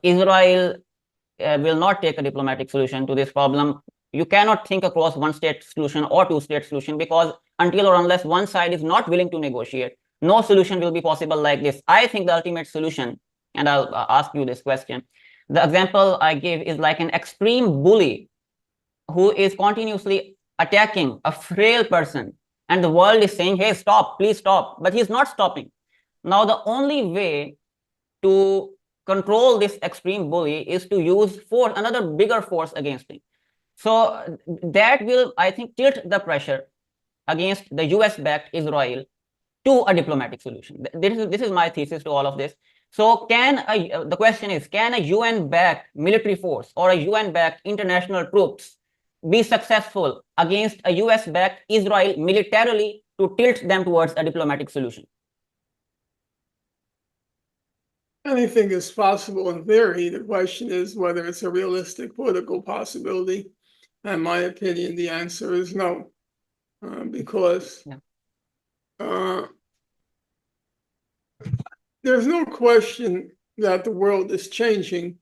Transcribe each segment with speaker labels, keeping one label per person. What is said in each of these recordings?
Speaker 1: Israel will not take a diplomatic solution to this problem. You cannot think across one-state solution or two-state solution, because until or unless one side is not willing to negotiate, no solution will be possible like this. I think the ultimate solution, and I'll ask you this question, the example I give is like an extreme bully who is continuously attacking a frail person, and the world is saying, hey, stop, please stop, but he's not stopping. Now, the only way to control this extreme bully is to use force, another bigger force against him. So that will, I think, tilt the pressure against the US-backed Israel to a diplomatic solution. This is my thesis to all of this. So the question is, can a UN-backed military force or a UN-backed international troops be successful against a US-backed Israel militarily to tilt them towards a diplomatic solution?
Speaker 2: Anything is possible in theory. The question is whether it's a realistic political possibility. In my opinion, the answer is no, because there's no question that the world is changing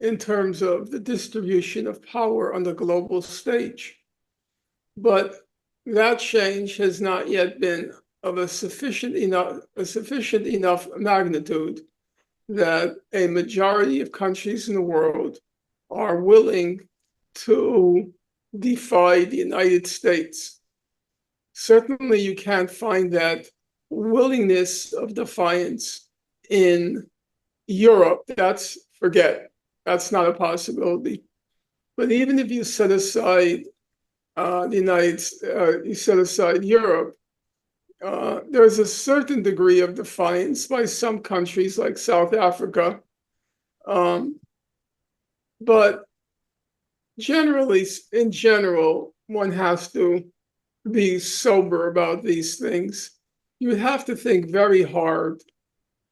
Speaker 2: in terms of the distribution of power on the global stage. But that change has not yet been of a sufficient enough magnitude that a majority of countries in the world are willing to defy the United States. Certainly, you can't find that willingness of defiance in Europe. That's not a possibility. But even if you set aside you set aside Europe, there's a certain degree of defiance by some countries like South Africa. But in general, one has to be sober about these things. You would have to think very hard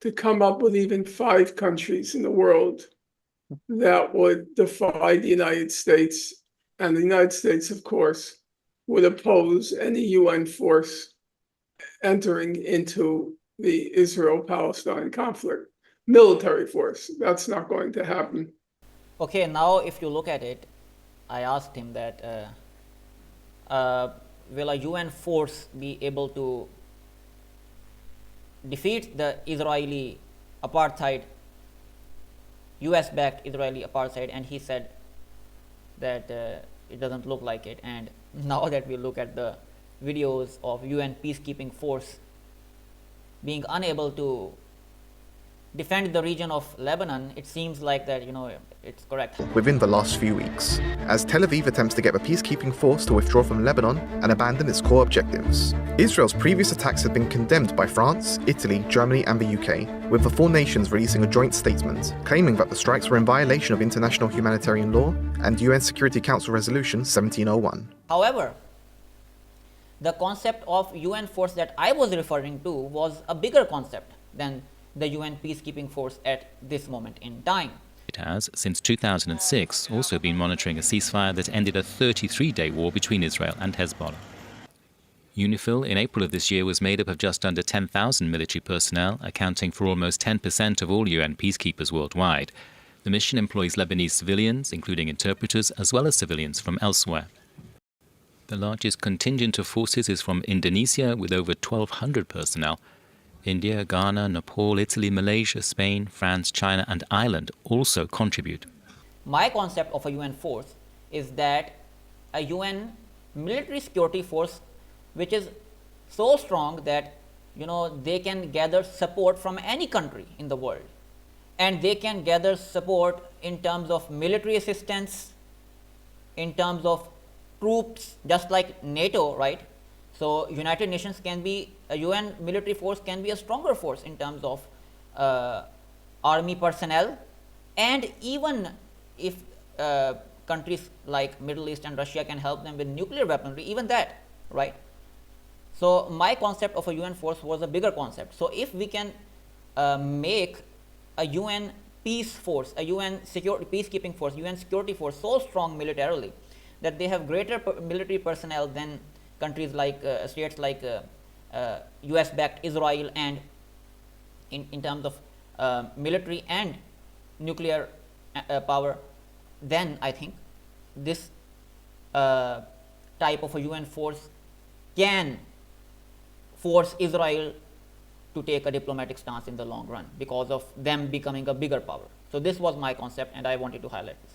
Speaker 2: to come up with even 5 countries in the world that would defy the United States. And the United States, of course, would oppose any UN force entering into the Israel-Palestine conflict. Military force, that's not going to happen.
Speaker 1: Okay, now if you look at it, I asked him that will a UN force be able to defeat the Israeli apartheid, US-backed Israeli apartheid, and he said that it doesn't look like it. And now that we look at the videos of UN peacekeeping force being unable to defend the region of Lebanon, it seems like that, it's correct.
Speaker 3: Within the last few weeks, as Tel Aviv attempts to get the peacekeeping force to withdraw from Lebanon and abandon its core objectives. Israel's previous attacks have been condemned by France, Italy, Germany and the UK, with the 4 nations releasing a joint statement claiming that the strikes were in violation of international humanitarian law and UN Security Council Resolution 1701.
Speaker 1: However, the concept of UN force that I was referring to was a bigger concept than the UN peacekeeping force at this moment in time.
Speaker 4: It has, since 2006, also been monitoring a ceasefire that ended a 33-day war between Israel and Hezbollah. UNIFIL in April of this year was made up of just under 10,000 military personnel, accounting for almost 10% of all UN peacekeepers worldwide. The mission employs Lebanese civilians, including interpreters, as well as civilians from elsewhere. The largest contingent of forces is from Indonesia, with over 1,200 personnel. India, Ghana, Nepal, Italy, Malaysia, Spain, France, China and Ireland also contribute.
Speaker 1: My concept of a UN force is that a UN military security force which is so strong that they can gather support from any country in the world, and they can gather support in terms of military assistance, in terms of troops, just like NATO, right? So United Nations can be, a UN military force can be a stronger force in terms of army personnel, and even if countries like Middle East and Russia can help them with nuclear weaponry, even that, right? So my concept of a UN force was a bigger concept. So if we can make a UN peace force, a UN peacekeeping force, UN security force so strong militarily that they have greater military personnel than countries like states like US-backed Israel, and in terms of military and nuclear power, then I think this type of a UN force can force Israel to take a diplomatic stance in the long run because of them becoming a bigger power. So this was my concept, and I wanted to highlight this.